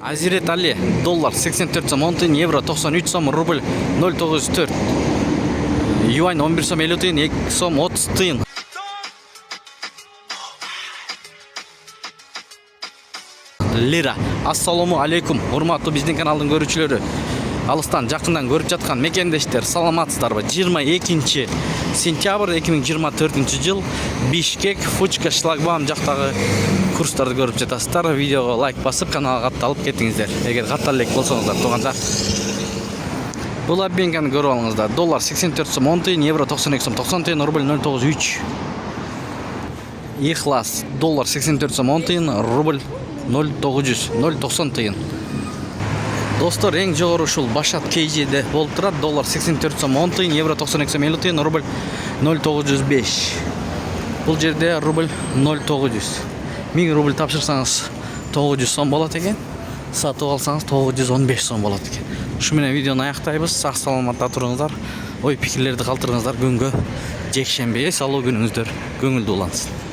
Азирет Али, доллар 84 сом 10 тиын, евро 93 сом, рубль 0,94. Юань 11 сом 50 тиын, 2 сом 30 тиын. Лира. Ассаламу алейкум. Урматтуу биздин каналдын көрүүчүлөрү. Алыстан жакындан көрүп жаткан мекендештер, саламатсыздарбы? 22 сентябрь 2024 жыл Бишкек Фучка шлагбаум жактагы курстарды көрүп жатасыздар. Видеого лайк басып, каналга катталып кетиңиздер. Эгер каттала элек болсоңуздар, туганда бул обменканы көрүп алыңыздар. Доллар 84 сом 10 тиын, евро 92 сом 90 тиын, рубль 0,93. Ихлас. Доллар 84 сом 10 тиын, рубль 0,90 тиын. Достор, эң жогору ушул Башат KG'де болуп турат. Доллар 84 сом 10 тиын, евро 92 сом 50 тиын, рубль 0,95. Бул жерде рубль 0,900. 1000 рубль тапшырсаңыз 900 сом болот экен. Сатып алсаңыз 915 сом болот экен. Ушу менен видеону аяктайбыз. Сак саламатта туруңуздар. Ой пикирлерди калтырыңыздар. Күнгө жекшембиге салуу күнүңүздөр көңүлдүү улансын.